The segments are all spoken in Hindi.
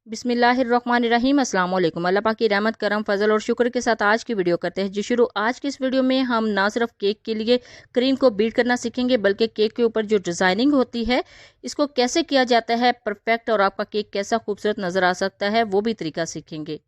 बिस्मिल्लाहिर्रहमानिर्रहीम अस्सलाम वालेकुम। अल्लाह पाक की रहमत करम फजल और शुक्र के साथ आज की वीडियो करते हैं जी शुरू। आज की इस वीडियो में हम ना सिर्फ केक के लिए क्रीम को बीट करना सीखेंगे बल्कि केक के ऊपर जो डिज़ाइनिंग होती है इसको कैसे किया जाता है परफेक्ट और आपका केक कैसा खूबसूरत नज़र आ सकता है वो भी तरीका सीखेंगे।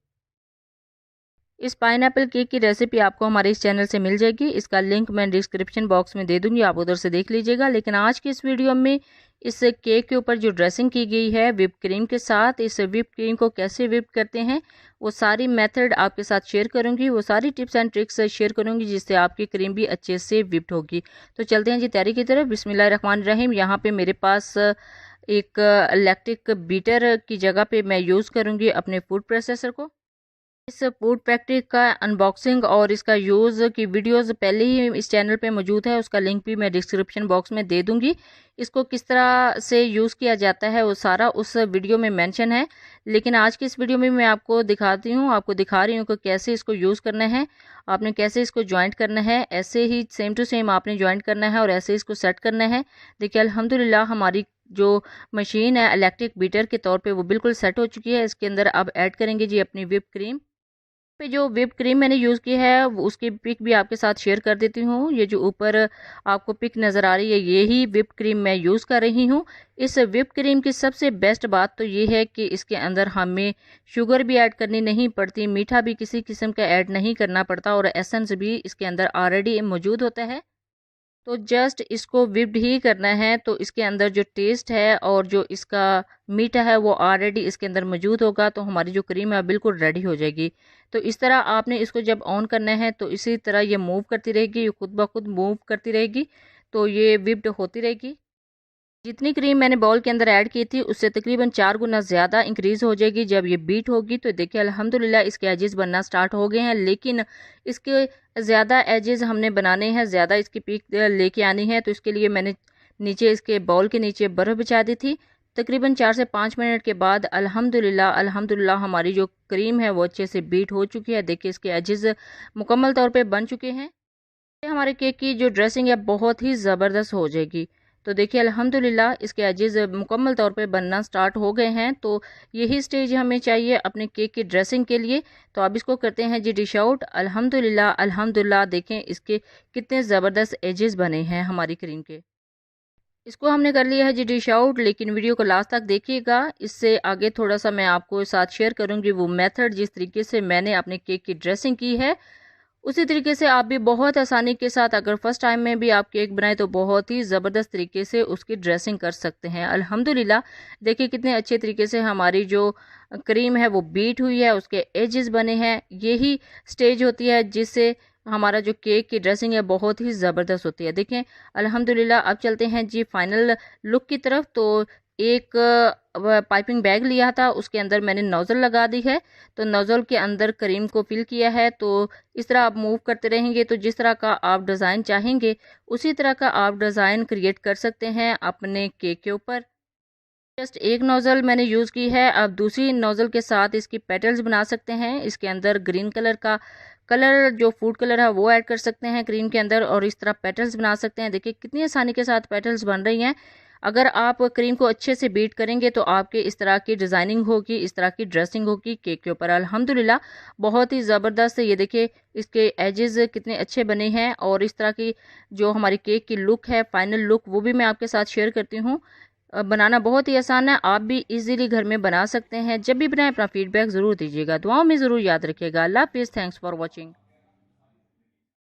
इस पाइनएप्पल केक की रेसिपी आपको हमारे इस चैनल से मिल जाएगी। इसका लिंक मैं डिस्क्रिप्शन बॉक्स में दे दूंगी, आप उधर से देख लीजिएगा। लेकिन आज की इस वीडियो में इस केक के ऊपर जो ड्रेसिंग की गई है विप क्रीम के साथ, इस विप क्रीम को कैसे विप करते हैं वो सारी मेथड आपके साथ शेयर करूंगी, वो सारी टिप्स एंड ट्रिक्स शेयर करूंगी जिससे आपकी क्रीम भी अच्छे से विप्ड होगी। तो चलते हैं जी तैयारी की तरफ। बिस्मिल्लाहिर्रहमानिर्रहीम। यहाँ पे मेरे पास एक इलेक्ट्रिक बीटर की जगह पे मैं यूज़ करूँगी अपने फूड प्रोसेसर को। इस फूड फैक्ट्री का अनबॉक्सिंग और इसका यूज़ की वीडियोस पहले ही इस चैनल पे मौजूद है, उसका लिंक भी मैं डिस्क्रिप्शन बॉक्स में दे दूंगी। इसको किस तरह से यूज़ किया जाता है वो सारा उस वीडियो में मेंशन है। लेकिन आज की इस वीडियो में मैं आपको दिखाती हूँ, आपको दिखा रही हूँ कि कैसे इसको यूज़ करना है, आपने कैसे इसको ज्वाइंट करना है। ऐसे ही सेम टू सेम आपने ज्वाइंट करना है और ऐसे इसको सेट करना है। देखिए अल्हम्दुलिल्लाह हमारी जो मशीन है इलेक्ट्रिक बीटर के तौर पे वो बिल्कुल सेट हो चुकी है। इसके अंदर अब ऐड करेंगे जी अपनी व्हिप क्रीम। पे जो व्हिप क्रीम मैंने यूज़ की है उसकी पिक भी आपके साथ शेयर कर देती हूँ। ये जो ऊपर आपको पिक नज़र आ रही है यही व्हिप क्रीम मैं यूज़ कर रही हूँ। इस व्हिप क्रीम की सबसे बेस्ट बात तो ये है कि इसके अंदर हमें शुगर भी ऐड करनी नहीं पड़ती, मीठा भी किसी किस्म का ऐड नहीं करना पड़ता और एसेंस भी इसके अंदर ऑलरेडी मौजूद होता है। तो जस्ट इसको विप्ड ही करना है तो इसके अंदर जो टेस्ट है और जो इसका मीठा है वो ऑलरेडी इसके अंदर मौजूद होगा, तो हमारी जो क्रीम है बिल्कुल रेडी हो जाएगी। तो इस तरह आपने इसको जब ऑन करना है तो इसी तरह ये मूव करती रहेगी, ये खुद ब खुद मूव करती रहेगी, तो ये विप्ड होती रहेगी। जितनी क्रीम मैंने बाउल के अंदर ऐड की थी उससे तकरीबन 4 गुना ज़्यादा इंक्रीज़ हो जाएगी जब ये बीट होगी। तो देखिए अल्हम्दुलिल्लाह इसके एजेस बनना स्टार्ट हो गए हैं, लेकिन इसके ज़्यादा एजेस हमने बनाने हैं, ज़्यादा इसकी पीक लेके आनी है। तो इसके लिए मैंने नीचे इसके बाउल के नीचे बर्फ़ बिछा दी थी। तकरीबन 4 से 5 मिनट के बाद अल्हम्दुलिल्लाह हमारी जो क्रीम है वो अच्छे से बीट हो चुकी है। देखिए इसके एजेस मुकम्मल तौर पर बन चुके हैं। हमारे केक की जो ड्रेसिंग है बहुत ही ज़बरदस्त हो जाएगी। तो देखिए अल्हम्दुलिल्लाह इसके एजेस मुकम्मल तौर पे बनना स्टार्ट हो गए हैं। तो यही स्टेज हमें चाहिए अपने केक की ड्रेसिंग के लिए। तो अब इसको करते हैं जी डिश आउट। अल्हम्दुलिल्लाह देखें इसके कितने ज़बरदस्त एजेस बने हैं हमारी क्रीम के। इसको हमने कर लिया है जी डिश आउट, लेकिन वीडियो को लास्ट तक देखिएगा। इससे आगे थोड़ा सा मैं आपको साथ शेयर करूँगी वो मेथड जिस तरीके से मैंने अपने केक की ड्रेसिंग की है, उसी तरीके से आप भी बहुत आसानी के साथ अगर फर्स्ट टाइम में भी आप केक बनाएं तो बहुत ही ज़बरदस्त तरीके से उसकी ड्रेसिंग कर सकते हैं। अल्हम्दुलिल्लाह देखिए कितने अच्छे तरीके से हमारी जो क्रीम है वो बीट हुई है, उसके एजेस बने हैं। यही स्टेज होती है जिससे हमारा जो केक की ड्रेसिंग है बहुत ही ज़बरदस्त होती है। देखें अल्हम्दुलिल्लाह। अब चलते हैं जी फाइनल लुक की तरफ। तो एक पाइपिंग बैग लिया था, उसके अंदर मैंने नोज़ल लगा दी है। तो नोज़ल के अंदर क्रीम को फिल किया है। तो इस तरह आप मूव करते रहेंगे तो जिस तरह का आप डिज़ाइन चाहेंगे उसी तरह का आप डिज़ाइन क्रिएट कर सकते हैं अपने केक के ऊपर। जस्ट एक नोज़ल मैंने यूज़ की है, अब दूसरी नोज़ल के साथ इसकी पेटल्स बना सकते हैं। इसके अंदर ग्रीन कलर का कलर जो फूड कलर है वो ऐड कर सकते हैं क्रीम के अंदर और इस तरह पेटल्स बना सकते हैं। देखिए कितनी आसानी के साथ पेटल्स बन रही हैं। अगर आप क्रीम को अच्छे से बीट करेंगे तो आपके इस तरह की डिज़ाइनिंग होगी, इस तरह की ड्रेसिंग होगी केक के ऊपर। अल्हम्दुलिल्लाह बहुत ही ज़बरदस्त। ये देखिए इसके एजेस कितने अच्छे बने हैं और इस तरह की जो हमारी केक की लुक है, फाइनल लुक, वो भी मैं आपके साथ शेयर करती हूँ। बनाना बहुत ही आसान है, आप भी इजीली घर में बना सकते हैं। जब भी बनाएं अपना फीडबैक ज़रूर दीजिएगा, दुआओं में ज़रूर याद रखिएगा। अल्लाह हाफिज़, थैंक्स फॉर वॉचिंग।